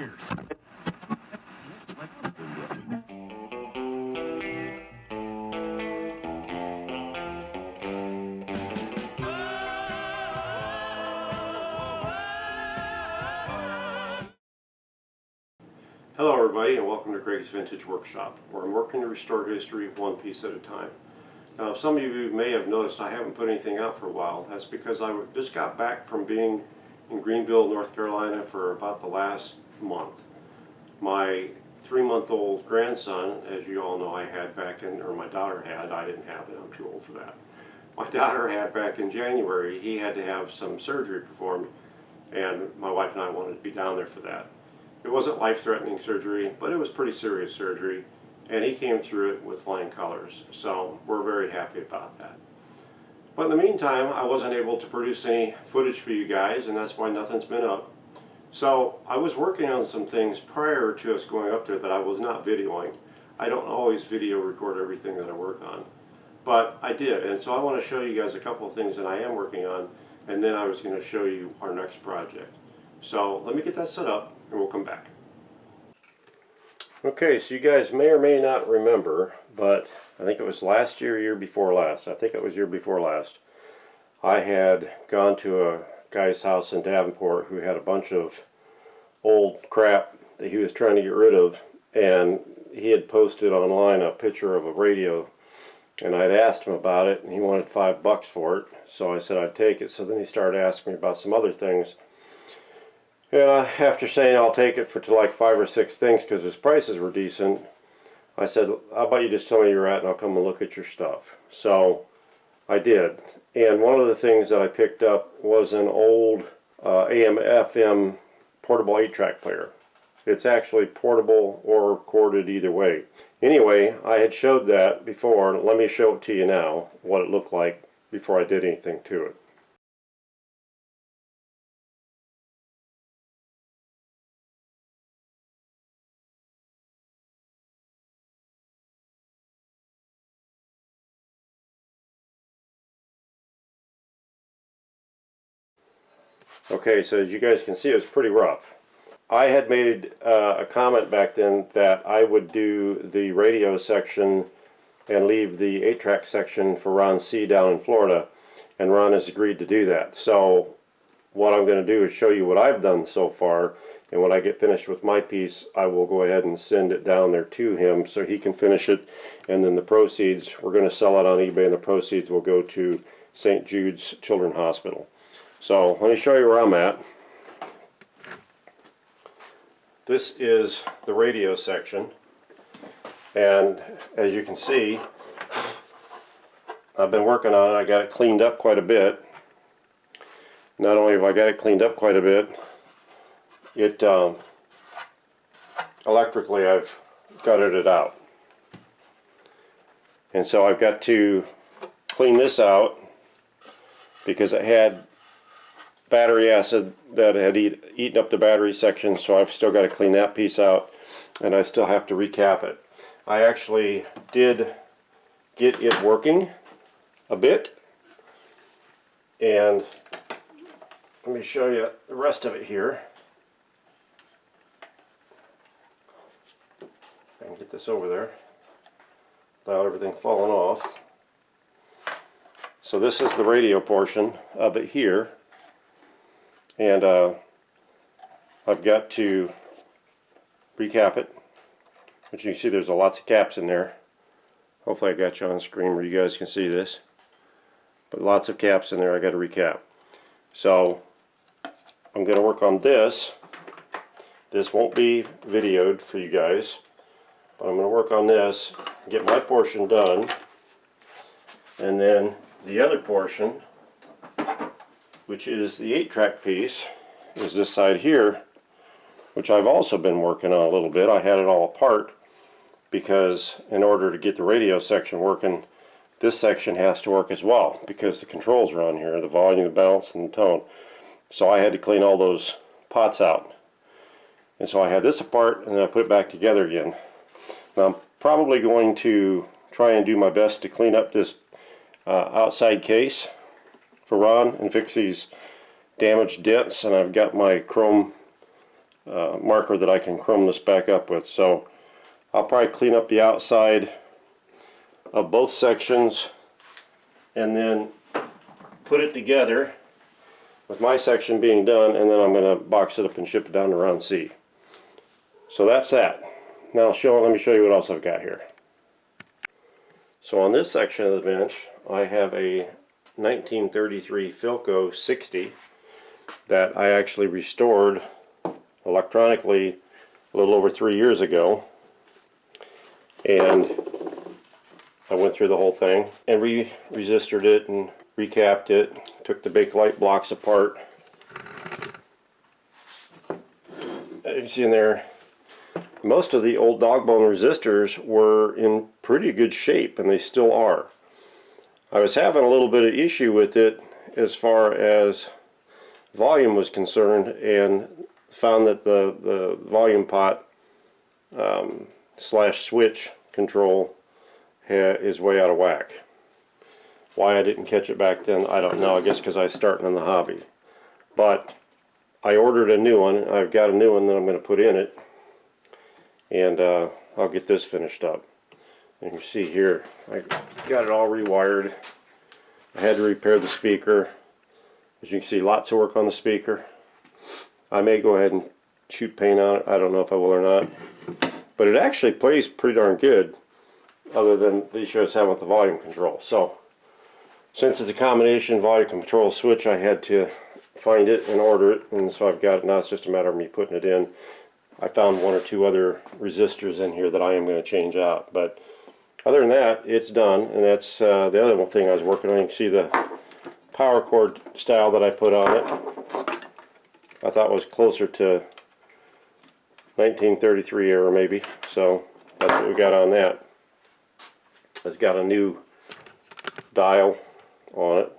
Hello everybody, and welcome to Greg's Vintage Workshop, where I'm working to restore history one piece at a time. Now, some of you may have noticed I haven't put anything out for a while. That's because I just got back from being in Greenville, North Carolina for about the last month. My 3-month-old grandson, as you all know, I had back in, or my daughter had, I didn't have it, I'm too old for that. My daughter had back in January. He had to have some surgery performed, and my wife and I wanted to be down there for that. It wasn't life-threatening surgery, but it was pretty serious surgery, and he came through it with flying colors, so we're very happy about that. But in the meantime, I wasn't able to produce any footage for you guys, and that's why nothing's been up. So I was working on some things prior to us going up there that I was not videoing. I don't always video record everything that I work on, but I did, and so I want to show you guys a couple of things that I am working on, and then I was going to show you our next project. So let me get that set up, and we'll come back. Okay, so you guys may or may not remember, but I think it was last year, year before last. I think it was year before last. I had gone to a guy's house in Davenport who had a bunch of old crap that he was trying to get rid of, and he had posted online a picture of a radio, and I'd asked him about it, and he wanted $5 for it, so I said I'd take it. So then he started asking me about some other things. After saying I'll take it for like 5 or 6 things because his prices were decent, I said, how about you just tell me you're at and I'll come and look at your stuff. So I did. And one of the things that I picked up was an old AM/FM portable 8-track player. It's actually portable or corded either way. Anyway, I had showed that before. Let me show it to you now, what it looked like before I did anything to it. Okay, so as you guys can see, it was pretty rough. I had made a comment back then that I would do the radio section and leave the 8-track section for Ron C. down in Florida, and Ron has agreed to do that. So what I'm going to do is show you what I've done so far, and when I get finished with my piece, I will go ahead and send it down there to him so he can finish it, and then the proceeds, we're going to sell it on eBay, and the proceeds will go to St. Jude's Children's Hospital. So let me show you where I'm at. This is the radio section, and as you can see, I've been working on it. I got it cleaned up quite a bit. Not only have I got it cleaned up quite a bit, it electrically I've gutted it out. And so I've got to clean this out because it had battery acid that had eaten up the battery section, so I've still got to clean that piece out, and I still have to recap it. I actually did get it working a bit, and let me show you the rest of it here. I can get this over there without everything falling off. So this is the radio portion of it here. And I've got to recap it, which you can see there's lots of caps in there. Hopefully I got you on screen where you guys can see this. But lots of caps in there I got to recap. So I'm going to work on this. This won't be videoed for you guys, but I'm going to work on this, get my portion done, and then the other portion, which is the 8-track piece, is this side here, which I've also been working on a little bit. I had it all apart because in order to get the radio section working, this section has to work as well because the controls are on here, the volume, the balance, and the tone. So I had to clean all those pots out. And so I had this apart and then I put it back together again. Now I'm probably going to try and do my best to clean up this outside case for Ron and fix these damaged dents, and I've got my chrome marker that I can chrome this back up with. So I'll probably clean up the outside of both sections and then put it together with my section being done, and then I'm going to box it up and ship it down to Round C. So that's that. Now let me show you what else I've got here. So on this section of the bench I have a 1933 Philco 60 that I actually restored electronically a little over 3 years ago, and I went through the whole thing and re-resisted it and recapped it, took the Bakelite blocks apart. As you can see in there, most of the old dog bone resistors were in pretty good shape, and they still are. I was having a little bit of issue with it as far as volume was concerned, and found that the volume pot slash switch control is way out of whack. Why I didn't catch it back then, I don't know. I guess because I was starting in the hobby. But I ordered a new one. I've got a new one that I'm going to put in it, and I'll get this finished up. And you can see here, I got it all rewired. I had to repair the speaker. As you can see, lots of work on the speaker. I may go ahead and shoot paint on it. I don't know if I will or not. But it actually plays pretty darn good, other than the issue I was having with the volume control. So, since it's a combination volume control switch, I had to find it and order it, and so I've got it now. It's just a matter of me putting it in. I found one or two other resistors in here that I am going to change out, but other than that, it's done. And that's the other thing I was working on. You can see the power cord style that I put on it. I thought was closer to 1933 era maybe, so that's what we got on that. It's got a new dial on it,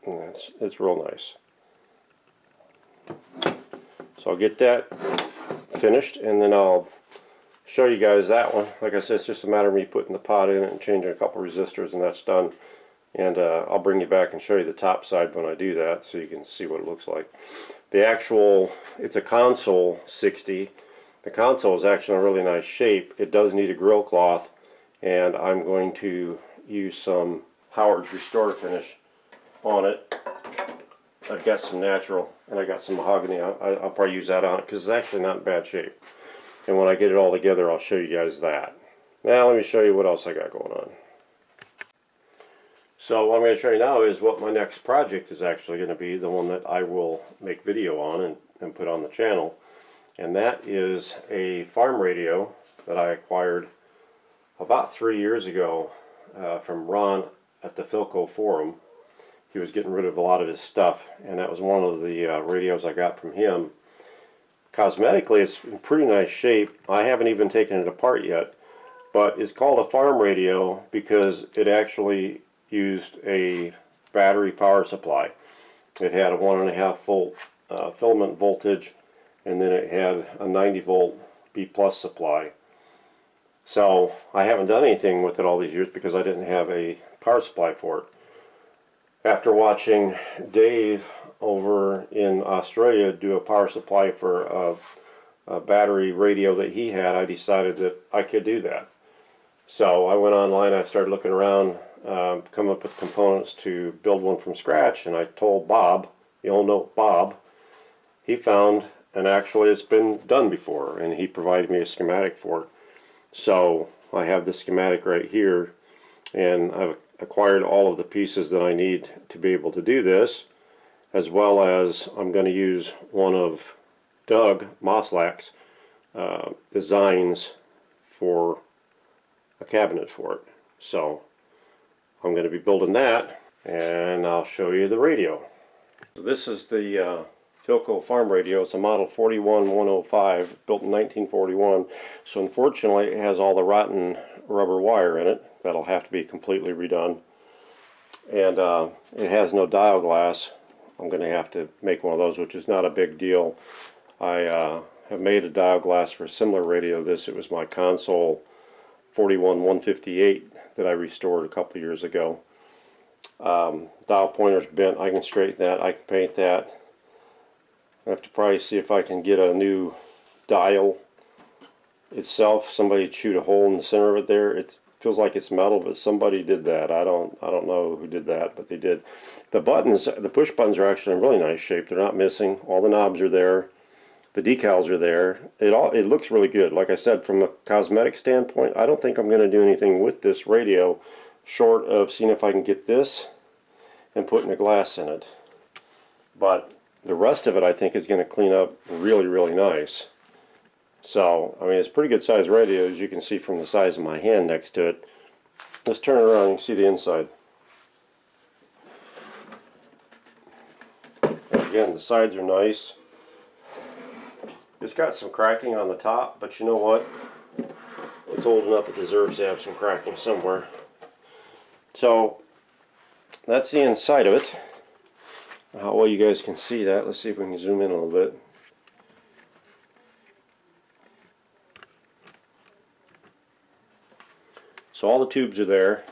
and it's real nice. So I'll get that finished, and then I'll show you guys that one. Like I said, it's just a matter of me putting the pot in it and changing a couple resistors, and that's done. And I'll bring you back and show you the top side when I do that, so you can see what it looks like. The actual, it's a console 60. The console is actually in a really nice shape. It does need a grill cloth, and I'm going to use some Howard's Restore Finish on it. I've got some natural, and I got some mahogany. I'll probably use that on it because it's actually not in bad shape. And when I get it all together, I'll show you guys that. Now let me show you what else I got going on. So what I'm going to show you now is what my next project is actually going to be, the one that I will make video on and put on the channel. And that is a farm radio that I acquired about 3 years ago from Ron at the Philco forum. He was getting rid of a lot of his stuff, and that was one of the radios I got from him. Cosmetically, it's in pretty nice shape. I haven't even taken it apart yet, but it's called a farm radio because it actually used a battery power supply. It had a 1.5 volt filament voltage, and then it had a 90 volt B+ supply. So I haven't done anything with it all these years because I didn't have a power supply for it. After watching Dave over in Australia do a power supply for a battery radio that he had, I decided that I could do that. So I went online, I started looking around, come up with components to build one from scratch, and I told Bob, the old note Bob. He found, and actually it's been done before, and he provided me a schematic for it. So I have the schematic right here, and I've acquired all of the pieces that I need to be able to do this, as well as I'm going to use one of Doug Moslack's designs for a cabinet for it. So I'm going to be building that, and I'll show you the radio. So this is the Philco farm radio. It's a model 41105, built in 1941. So unfortunately it has all the rotten rubber wire in it. That'll have to be completely redone. And it has no dial glass. I'm going to have to make one of those, which is not a big deal. I have made a dial glass for a similar radio to this. It was my console 41158 that I restored a couple years ago. Dial pointer's bent. I can straighten that. I can paint that. I have to probably see if I can get a new dial itself. Somebody chewed a hole in the center of it there. It feels like it's metal, but somebody did that. I don't know who did that, but they did. The buttons, the push buttons are actually in really nice shape. They're not missing. All the knobs are there. The decals are there. It looks really good. Like I said, from a cosmetic standpoint, I don't think I'm going to do anything with this radio short of seeing if I can get this and putting a glass in it. But the rest of it I think is going to clean up really, really nice. So, I mean, it's a pretty good size radio, as you can see from the size of my hand next to it. Let's turn it around, you can see the inside. And again, the sides are nice. It's got some cracking on the top, but you know what? It's old enough it deserves to have some cracking somewhere. So, that's the inside of it. How well you guys can see that. Let's see if we can zoom in a little bit. So all the tubes are there.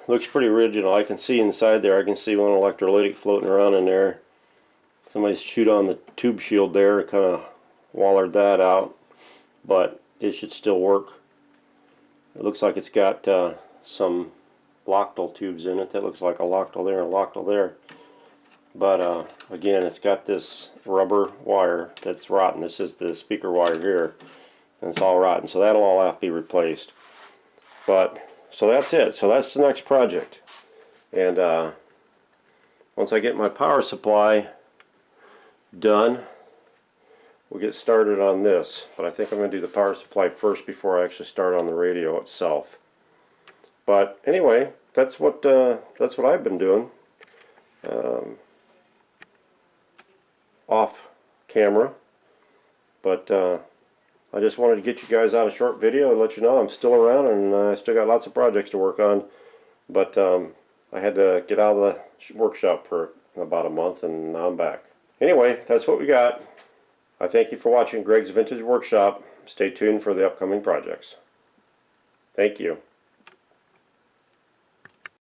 Looks pretty original. I can see inside there, I can see one electrolytic floating around in there. Somebody's chewed on the tube shield there, kind of wallered that out, but it should still work. It looks like it's got some Loctol tubes in it. That looks like a Loctol there and a Loctol there. But again, it's got this rubber wire that's rotten. This is the speaker wire here, and it's all rotten. So that'll all have to be replaced. But so that's it. So that's the next project. And once I get my power supply done, we'll get started on this. But I think I'm going to do the power supply first before I actually start on the radio itself. But anyway, that's what I've been doing off camera. But I just wanted to get you guys out a short video and let you know I'm still around, and I still got lots of projects to work on. But I had to get out of the workshop for about a month, and now I'm back. Anyway, that's what we got. I thank you for watching Greg's Vintage Workshop. Stay tuned for the upcoming projects. Thank you.